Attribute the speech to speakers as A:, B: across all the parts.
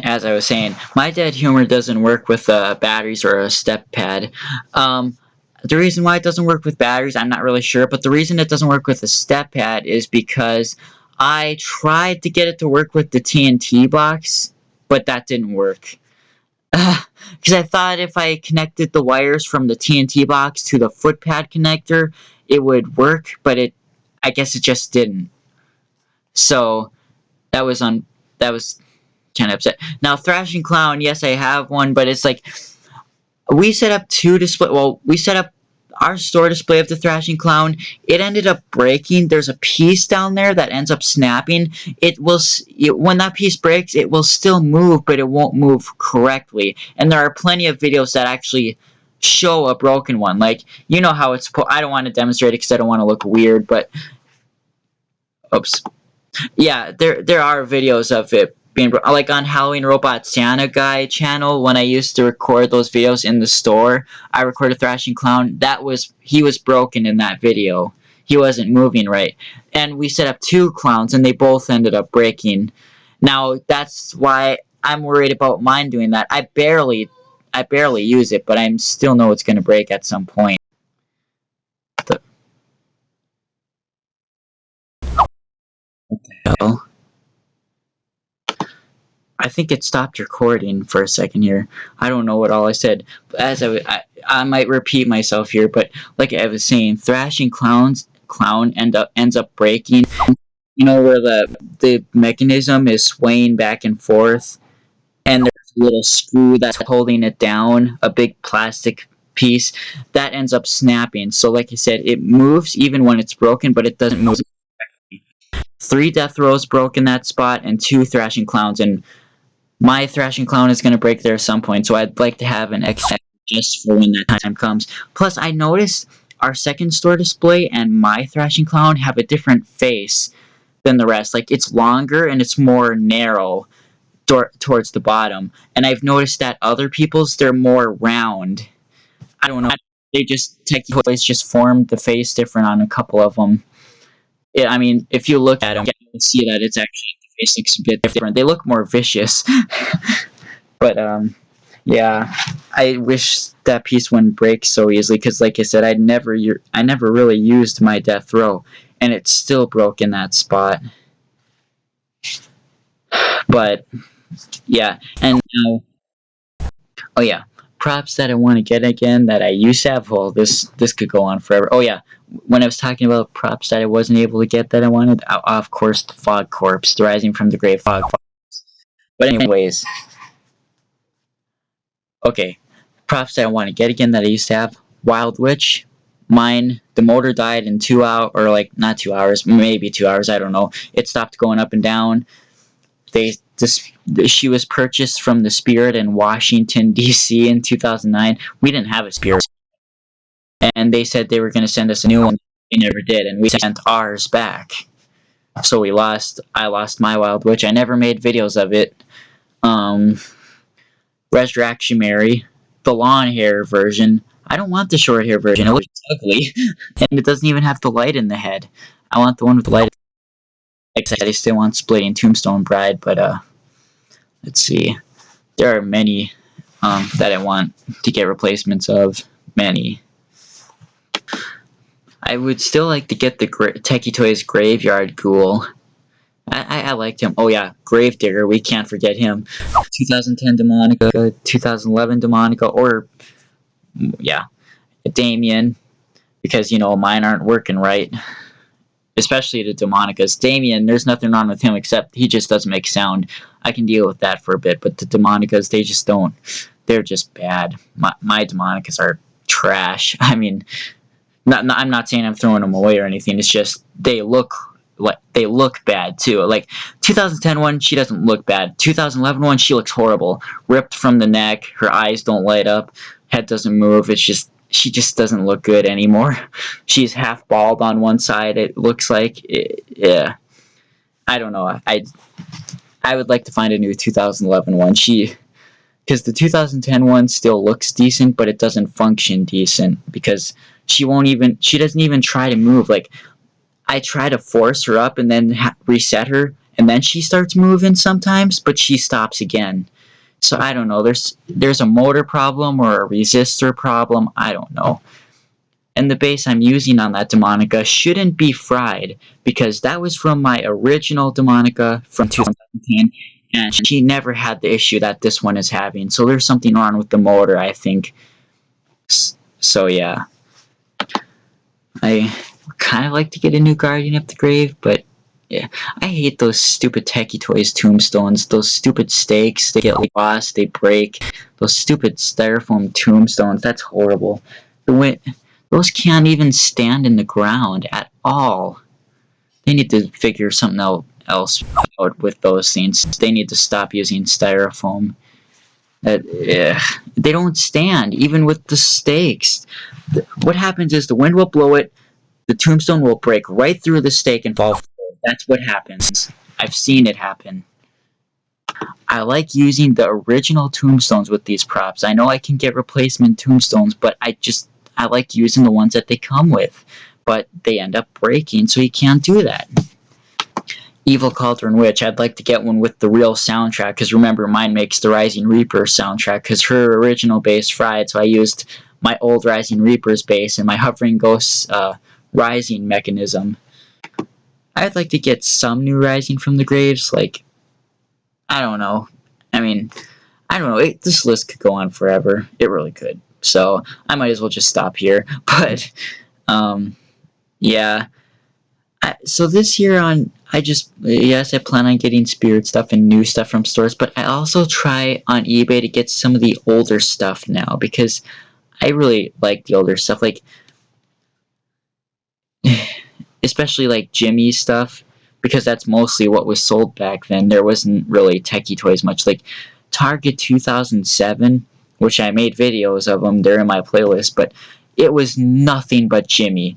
A: as I was saying, my dead humor doesn't work with batteries or a step pad. The reason why it doesn't work with batteries, I'm not really sure, but the reason it doesn't work with a step pad is because I tried to get it to work with the TNT box, but that didn't work. Because I thought if I connected the wires from the TNT box to the foot pad connector, it would work, but I guess it just didn't. So that was kind of upset. Now, Thrashing Clown, yes, I have one, but it's like we set up two display. Well, we set up our store display of the Thrashing Clown. It ended up breaking. There's a piece down there that ends up snapping. When that piece breaks, it will still move, but it won't move correctly. And there are plenty of videos that actually show a broken one. Like, you know how it's. I don't want to demonstrate it because I don't want to look weird, but oops. Yeah, there are videos of it being like on Halloween Robot Santa Guy channel. When I used to record those videos in the store, I recorded Thrashing Clown. He was broken in that video. He wasn't moving right, and we set up two clowns, and they both ended up breaking. Now that's why I'm worried about mine doing that. I barely use it, but I still know it's gonna break at some point. What the hell? I think it stopped recording for a second here. I don't know what all I said. As I might repeat myself here, but like I was saying, Thrashing Clown ends up breaking. You know where the mechanism is swaying back and forth, and there's a little screw that's holding it down, a big plastic piece that ends up snapping. So like I said, it moves even when it's broken, but it doesn't move. 3 death rows broke in that spot, and 2 Thrashing Clowns, and my Thrashing Clown is going to break there at some point, so I'd like to have an extra just for when that time comes. Plus, I noticed our second store display and my Thrashing Clown have a different face than the rest. Like, it's longer and it's more narrow towards the bottom. And I've noticed that other people's, they're more round. I don't know. Techie Toys just formed the face different on a couple of them. I mean, if you look at them, you see that it's actually, the face looks a bit different. They look more vicious. But, yeah, I wish that piece wouldn't break so easily, because like I said, I never really used my death row, and it still broke in that spot. But, yeah, and now, oh yeah, props that I want to get again that I used to have. Well, this could go on forever. Oh yeah, when I was talking about props that I wasn't able to get that I wanted, of course, the Fog Corpse, the Rising from the Grave Fog Corpse. But anyways, okay, props that I want to get again that I used to have. Wild Witch, mine, the motor died in 2 hours, or like not 2 hours, maybe 2 hours, I don't know. It stopped going up and down. She was purchased from the Spirit in Washington, D.C. in 2009. We didn't have a Spirit. And they said they were going to send us a new one. They never did, and we sent ours back. So I lost my Wild Witch. I never made videos of it. Resurrection Mary, the long hair version. I don't want the short hair version. It looks ugly. And it doesn't even have the light in the head. I want the one with the light. Like I said, I still want Splitting Tombstone Bride, but let's see. There are many that I want to get replacements of. Many. I would still like to get the Techie Toys Graveyard Ghoul. I liked him. Oh yeah, Gravedigger, we can't forget him. 2010 Demonica, 2011 Demonica, or, yeah, Damien, because, you know, mine aren't working right. Especially the Demonicas. Damien, there's nothing wrong with him except he just doesn't make sound. I can deal with that for a bit, but the Demonicas, they just don't. They're just bad. My Demonicas are trash. I mean, I'm not saying I'm throwing them away or anything. It's just they look bad too. Like 2010 one, she doesn't look bad. 2011 one, she looks horrible. Ripped from the neck, her eyes don't light up, head doesn't move. It's just, she just doesn't look good anymore. She's half bald on one side, it looks like. Yeah, I don't know. I would like to find a new 2011 one. Because the 2010 one still looks decent, but it doesn't function decent because she doesn't even try to move. Like, I try to force her up and then reset her, and then she starts moving sometimes, but she stops again. So I don't know. There's a motor problem or a resistor problem. I don't know. And the base I'm using on that Demonica shouldn't be fried because that was from my original Demonica from 2010, and she never had the issue that this one is having. So there's something wrong with the motor, I think. So yeah, I kind of like to get a new Guardian of the Grave, but yeah, I hate those stupid Techie Toys tombstones. Those stupid stakes, they get lost, they break. Those stupid styrofoam tombstones, that's horrible. Those can't even stand in the ground at all. They need to figure something else out with those things. They need to stop using styrofoam. They don't stand, even with the stakes. What happens is the wind will blow it, the tombstone will break right through the stake and fall forward. That's what happens. I've seen it happen. I like using the original tombstones with these props. I know I can get replacement tombstones, but I like using the ones that they come with. But they end up breaking, so you can't do that. Evil Cauldron Witch, I'd like to get one with the real soundtrack, because remember, mine makes the Rising Reaper soundtrack, because her original bass fried, so I used my old Rising Reaper's bass and my Hovering Ghost's rising mechanism. I'd like to get some new Rising from the Graves, like, I don't know. I mean, I don't know, this list could go on forever. It really could. So, I might as well just stop here. But, yeah. So this year yes, I plan on getting Spirit stuff and new stuff from stores, but I also try on eBay to get some of the older stuff now, because I really like the older stuff, like, especially like Jimmy stuff, because that's mostly what was sold back then. There wasn't really Techie Toys much. Like Target 2007, which I made videos of them, they're in my playlist, but it was nothing but Jimmy.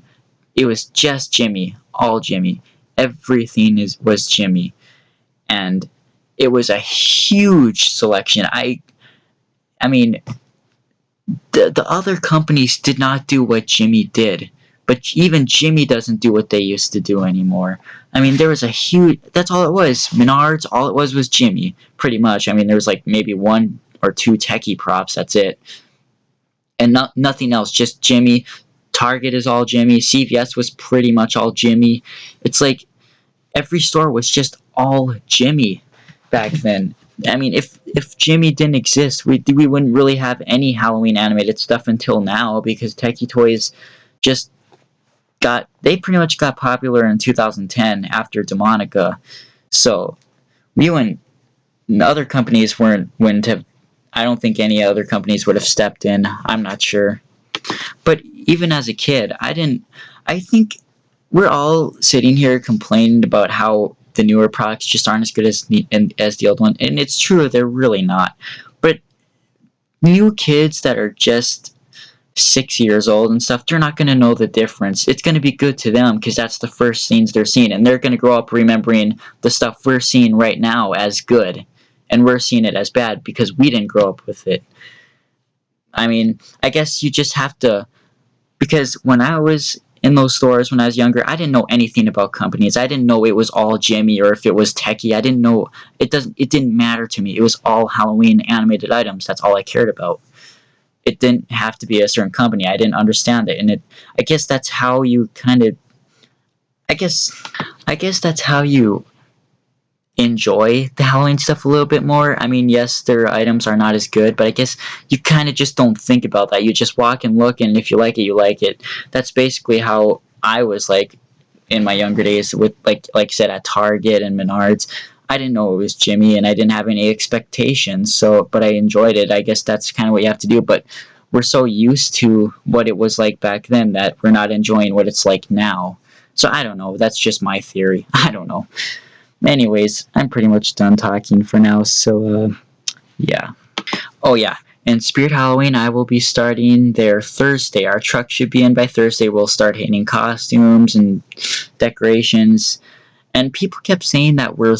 A: It was just Jimmy, all Jimmy. Everything was Jimmy, and it was a huge selection. I mean, the other companies did not do what Jimmy did, but even Jimmy doesn't do what they used to do anymore. I mean, there was a huge. That's all it was. Menards, all it was Jimmy, pretty much. I mean, there was like maybe one or two Techie props. That's it, and nothing else. Just Jimmy. Target is all Jimmy. CVS was pretty much all Jimmy. It's like every store was just all Jimmy back then. I mean, if Jimmy didn't exist, we wouldn't really have any Halloween animated stuff until now, because Techie Toys just they pretty much got popular in 2010 after Demonica. So other companies wouldn't have. I don't think any other companies would have stepped in. I'm not sure. But even as a kid, I think we're all sitting here complaining about how the newer products just aren't as good as the old one, and it's true, they're really not. But new kids that are just 6 years old and stuff, they're not going to know the difference. It's going to be good to them because that's the first things they're seeing, and they're going to grow up remembering the stuff we're seeing right now as good, and we're seeing it as bad because we didn't grow up with it. I mean, I guess you just have to, because when I was in those stores when I was younger, I didn't know anything about companies. I didn't know it was all Jimmy or if it was Techie. I didn't know. It didn't matter to me. It was all Halloween animated items. That's all I cared about. It didn't have to be a certain company. I didn't understand it, and I guess that's how you kind of. I guess that's how you enjoy the Halloween stuff a little bit more. I mean, yes, their items are not as good, but I guess you kind of just don't think about that. You just walk and look, and if you like it, you like it. That's basically how I was like in my younger days with like I said, at Target and Menards. I didn't know it was Jimmy, and I didn't have any expectations, but I enjoyed it. I guess that's kind of what you have to do, but we're so used to what it was like back then that we're not enjoying what it's like now. So I don't know. That's just my theory. I don't know. Anyways, I'm pretty much done talking for now, so, yeah. Oh, yeah, and Spirit Halloween, I will be starting there Thursday. Our truck should be in by Thursday. We'll start hanging costumes and decorations, and people kept saying that we're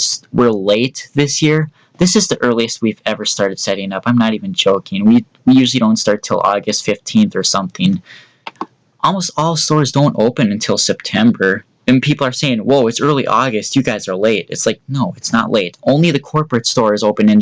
A: late this year. This is the earliest we've ever started setting up. I'm not even joking. We usually don't start till August 15th or something. Almost all stores don't open until September. And people are saying, whoa, it's early August, you guys are late. It's like, no, it's not late. Only the corporate store is open in